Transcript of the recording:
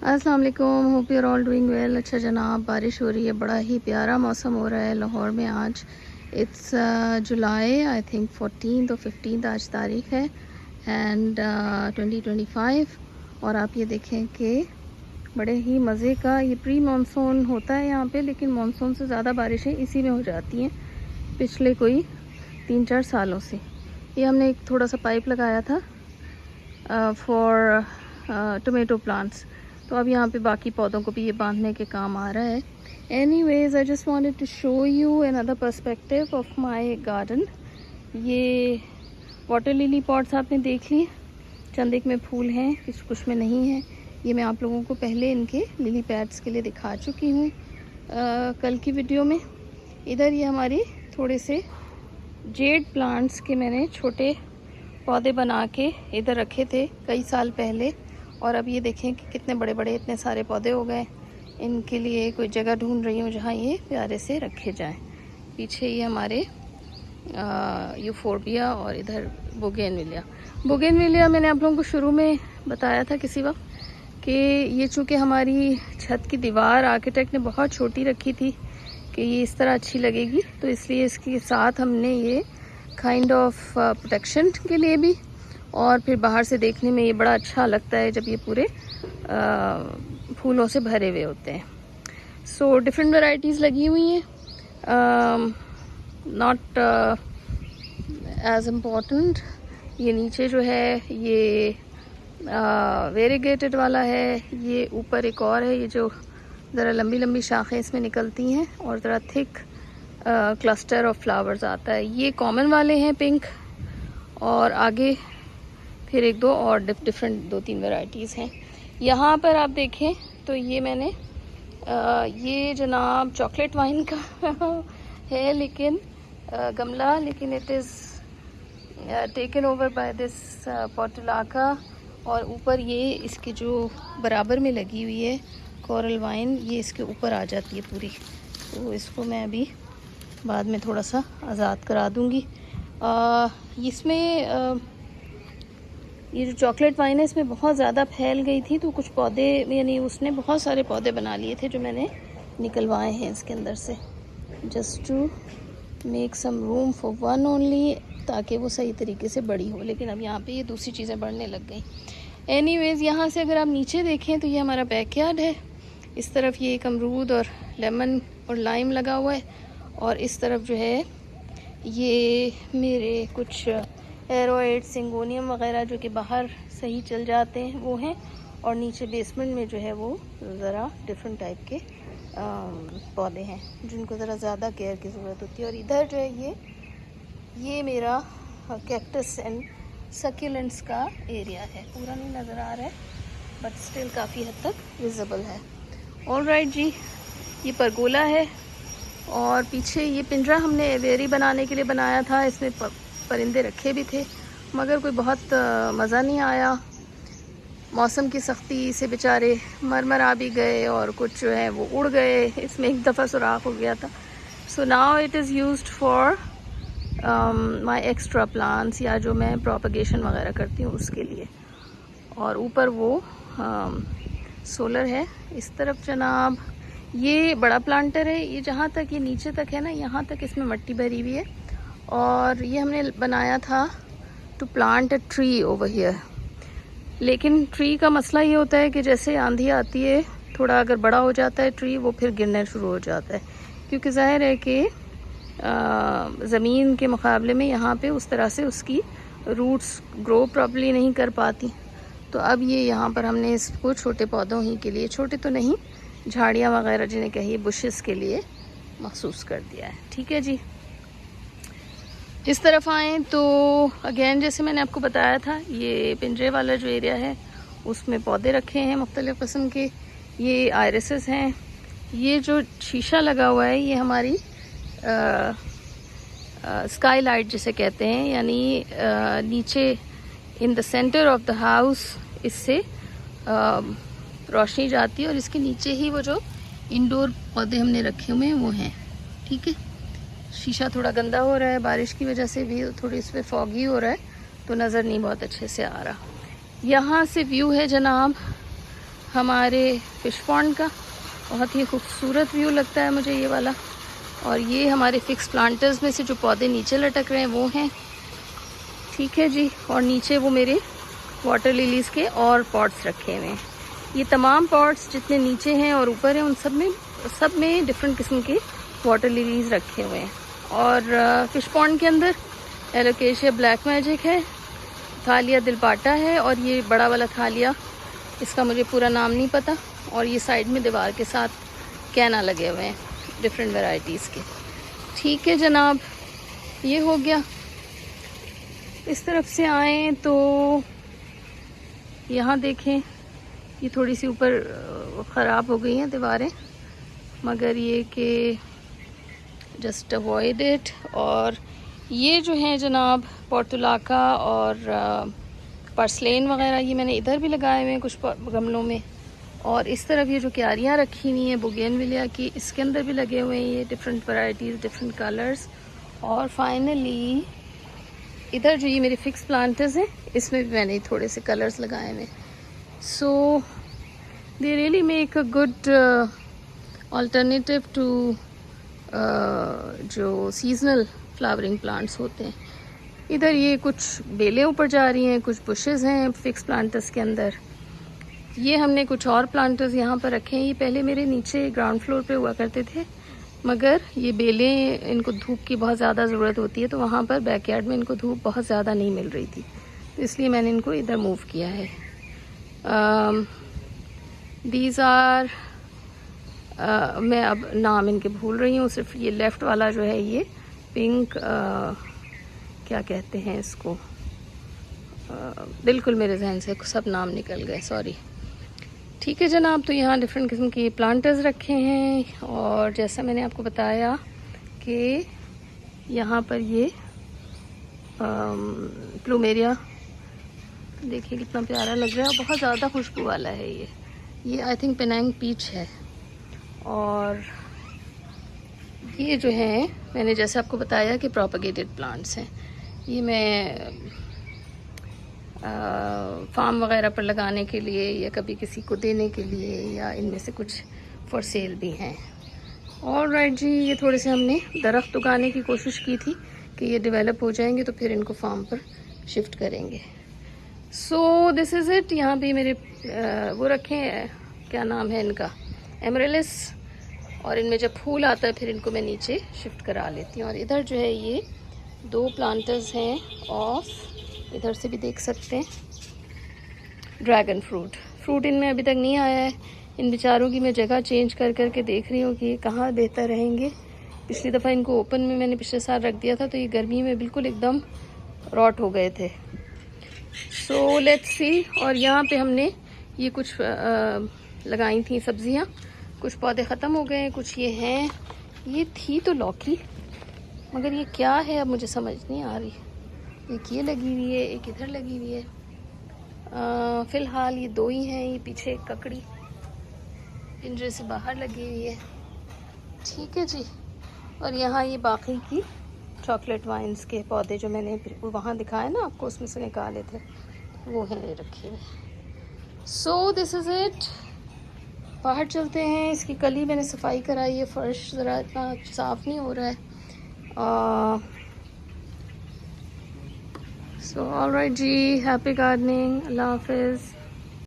अस्सलाम वालेकुम, hope you are all doing well. अच्छा जनाब, बारिश हो रही है, बड़ा ही प्यारा मौसम हो रहा है लाहौर में आज। इट्स जुलाई आई थिंक 14 और 15 आज तारीख़ है एंड 2025। और आप ये देखें कि बड़े ही मज़े का ये प्री मानसून होता है यहाँ पे, लेकिन मानसून से ज़्यादा बारिशें इसी में हो जाती हैं पिछले कोई 3-4 सालों से। ये हमने एक थोड़ा सा पाइप लगाया था फॉर टोमेटो प्लांट्स, तो अब यहाँ पे बाकी पौधों को भी ये बांधने के काम आ रहा है। Anyways, I just wanted to show you another perspective of my garden. ये वाटर लिली पॉट्स आपने देख लिए, चंद एक में फूल हैं, कुछ में नहीं है। ये मैं आप लोगों को पहले इनके लिली पैड्स के लिए दिखा चुकी हूँ कल की वीडियो में। इधर ये हमारी थोड़े से जेड प्लांट्स के मैंने छोटे पौधे बना के इधर रखे थे कई साल पहले, और अब ये देखें कि कितने बड़े बड़े इतने सारे पौधे हो गए। इनके लिए कोई जगह ढूंढ रही हूँ जहाँ ये प्यारे से रखे जाएं। पीछे ये हमारे यूफोर्बिया और इधर बोगेनविलिया मैंने आप लोगों को शुरू में बताया था किसी वक्त कि ये चूँकि हमारी छत की दीवार आर्किटेक्ट ने बहुत छोटी रखी थी कि ये इस तरह अच्छी लगेगी, तो इसलिए इसके साथ हमने ये काइंड ऑफ प्रोटेक्शन के लिए भी, और फिर बाहर से देखने में ये बड़ा अच्छा लगता है जब ये पूरे फूलों से भरे हुए होते हैं। सो डिफरेंट वैरायटीज़ लगी हुई हैं, नॉट एज इम्पोर्टेंट। ये नीचे जो है ये वेरीगेटेड वाला है, ये ऊपर एक और है, ये जो ज़रा लंबी लंबी शाखें इसमें निकलती हैं और ज़रा थिक क्लस्टर ऑफ फ्लावर्स आता है। ये कॉमन वाले हैं पिंक, और आगे फिर एक दो और डिफरेंट 2-3 वैरायटीज़ हैं। यहाँ पर आप देखें तो ये मैंने ये जनाब चॉकलेट वाइन का है, लेकिन गमला, लेकिन it is taken over by this Portulaca. और ऊपर ये इसके जो बराबर में लगी हुई है कोरल वाइन, ये इसके ऊपर आ जाती है पूरी, तो इसको मैं अभी बाद में थोड़ा सा आज़ाद करा दूँगी। इसमें ये जो चॉकलेट वाइन है इसमें बहुत ज़्यादा फैल गई थी, तो कुछ पौधे, यानी उसने बहुत सारे पौधे बना लिए थे जो मैंने निकलवाए हैं इसके अंदर से, just to make some room for one only, ताकि वो सही तरीके से बड़ी हो। लेकिन अब यहाँ पे ये दूसरी चीज़ें बढ़ने लग गई। एनीवेज़, यहाँ से अगर आप नीचे देखें तो ये हमारा बैकयार्ड है। इस तरफ ये एक अमरूद और लेमन और लाइम लगा हुआ है, और इस तरफ जो है ये मेरे कुछ एरोएड सिंगोनियम वगैरह जो कि बाहर सही चल जाते हैं वो हैं, और नीचे बेसमेंट में जो है वो ज़रा डिफरेंट टाइप के पौधे हैं जिनको ज़रा ज़्यादा केयर की ज़रूरत होती है। और इधर जो है ये मेरा कैक्टस एंड सक्यूलेंट्स का एरिया है। पूरा नहीं नज़र आ रहा है बट स्टिल काफ़ी हद तक विजिबल है। ऑलराइट जी, ये परगोला है, और पीछे ये पिंजरा हमने एवेरी बनाने के लिए बनाया था। इसमें परिंदे रखे भी थे, मगर कोई बहुत मज़ा नहीं आया। मौसम की सख्ती से बेचारे मर आ भी गए, और कुछ जो है वो उड़ गए। इसमें एक दफ़ा सुराख हो गया था। So now it is used for my extra plants, या जो मैं प्रोपगेशन वगैरह करती हूँ उसके लिए। और ऊपर वो सोलर है। इस तरफ जनाब ये बड़ा प्लांटर है, ये जहाँ तक ये नीचे तक है ना, यहाँ तक इसमें मिट्टी भरी हुई है, और ये हमने बनाया था to plant a tree over here. लेकिन ट्री का मसला ये होता है कि जैसे आंधी आती है, थोड़ा अगर बड़ा हो जाता है ट्री, वो फिर गिरना शुरू हो जाता है, क्योंकि जाहिर है कि ज़मीन के मुकाबले में यहाँ पे उस तरह से उसकी रूट्स ग्रो प्रॉपर्ली नहीं कर पाती। तो अब ये यहाँ पर हमने इसको छोटे पौधों ही के लिए, छोटे तो नहीं, झाड़ियाँ वगैरह जिन्हें कहिए बुशेस के लिए मखसूस कर दिया है। ठीक है जी, इस तरफ आएँ तो अगेन जैसे मैंने आपको बताया था, ये पिंजरे वाला जो एरिया है उसमें पौधे रखे हैं मुख्तलिफ़ किस्म के। ये आयरिसेस हैं। ये जो शीशा लगा हुआ है ये हमारी स्काई लाइट जिसे कहते हैं, यानी नीचे in the centre of the house इससे रोशनी जाती है, और इसके नीचे ही वो जो इंडोर पौधे हमने रखे हुए हैं वो हैं। ठीक है, शीशा थोड़ा गंदा हो रहा है, बारिश की वजह से भी थोड़ी इस पर फॉगी हो रहा है, तो नज़र नहीं बहुत अच्छे से आ रहा। यहाँ से व्यू है जनाब हमारे फिश पॉन्ड का। बहुत ही खूबसूरत व्यू लगता है मुझे ये वाला। और ये हमारे फिक्स प्लांटर्स में से जो पौधे नीचे लटक रहे हैं वो हैं, ठीक है जी। और नीचे वो मेरे वाटर लिलीज़ के और पॉट्स रखे हुए हैं। ये तमाम पॉट्स जितने नीचे हैं और ऊपर हैं उन सब में डिफरेंट किस्म के वाटर लिलीज़ रखे हुए हैं। और फिश पॉन्ड के अंदर एलोकेशिया ब्लैक मैजिक है, थालिया दिलपाटा है, और ये बड़ा वाला थालिया, इसका मुझे पूरा नाम नहीं पता। और ये साइड में दीवार के साथ कैना लगे हुए हैं डिफरेंट वैरायटीज़ के। ठीक है जनाब, ये हो गया। इस तरफ से आए तो यहाँ देखें, ये थोड़ी सी ऊपर ख़राब हो गई हैं दीवारें, मगर ये कि जस्ट अवॉइड इट। और ये जो है जनाब पोर्तुलाका और पर्सलेन वगैरह, ये मैंने इधर भी लगाए हुए हैं कुछ गमलों में। और इस तरफ ये जो क्यारियाँ रखी हुई हैं बोगेनविलिया की, इसके अंदर भी लगे हुए हैं ये डिफरेंट वैरायटीज़, डिफरेंट कलर्स। और फाइनली इधर जो ये मेरे फिक्स प्लांटर्स हैं, इसमें भी मैंने थोड़े से कलर्स लगाए हुए। So they really make a good alternative to जो सीजनल फ्लावरिंग प्लांट्स होते हैं। इधर ये कुछ बेलें ऊपर जा रही हैं, कुछ बुशेस हैं फिक्स प्लांटर्स के अंदर। ये हमने कुछ और प्लांटर्स यहाँ पर रखे हैं। ये पहले मेरे नीचे ग्राउंड फ्लोर पे हुआ करते थे, मगर ये बेलें, इनको धूप की बहुत ज़्यादा ज़रूरत होती है, तो वहाँ पर बैकयार्ड में इनको धूप बहुत ज़्यादा नहीं मिल रही थी, तो इसलिए मैंने इनको इधर मूव किया है। दीज आर मैं अब नाम इनके भूल रही हूँ। सिर्फ ये लेफ़्ट वाला जो है ये पिंक, क्या कहते हैं इसको, बिल्कुल मेरे जहन से सब नाम निकल गए, सॉरी। ठीक है जनाब, तो यहाँ डिफरेंट किस्म के प्लांटर्स रखे हैं। और जैसा मैंने आपको बताया कि यहाँ पर ये प्लूमेरिया देखिए कितना प्यारा लग रहा है, बहुत ज़्यादा खुशबू वाला है ये आई थिंक पेनांग पीच है। और ये जो है मैंने जैसे आपको बताया कि प्रोपगेटेड प्लांट्स हैं, ये मैं फार्म वगैरह पर लगाने के लिए या कभी किसी को देने के लिए, या इनमें से कुछ फॉर सेल भी हैं। और राइट जी, ये थोड़े से हमने दरख्त उगाने की कोशिश की थी कि ये डेवलप हो जाएंगे तो फिर इनको फार्म पर शिफ्ट करेंगे। So this is it. यहाँ पे मेरे वो रखे हैं, क्या नाम है इनका, एमरेलिस। और इनमें जब फूल आता है फिर इनको मैं नीचे शिफ्ट करा लेती हूँ। और इधर जो है ये 2 प्लांटर्स हैं ऑफ, इधर से भी देख सकते हैं, ड्रैगन फ्रूट इनमें अभी तक नहीं आया है। इन बेचारों की मैं जगह चेंज कर करके देख रही हूँ कि कहाँ बेहतर रहेंगे। पिछली दफ़ा इनको ओपन में मैंने पिछले साल रख दिया था, तो ये गर्मी में बिल्कुल एकदम रॉट हो गए थे। So let's see. और यहाँ पे हमने ये कुछ लगाई थी सब्जियाँ, कुछ पौधे ख़त्म हो गए, कुछ ये हैं। ये थी तो लौकी, मगर ये क्या है अब मुझे समझ नहीं आ रही। एक ये लगी हुई है, एक इधर लगी हुई है। फ़िलहाल ये 2 ही हैं। ये पीछे एक ककड़ी पिंजरे से बाहर लगी हुई है। ठीक है जी। और यहाँ ये बाकी की चॉकलेट वाइन्स के पौधे जो मैंने वहाँ दिखाए ना आपको, उसमें से निकाले थे, वो हैं ये रखे हुए। So this is it. बाहर चलते हैं। इसकी कल ही मैंने सफाई कराई है, फ़र्श ज़रा इतना साफ़ नहीं हो रहा है। सो ऑलराइट जी, हैप्पी गार्डनिंग, अल्लाह हाफिज़।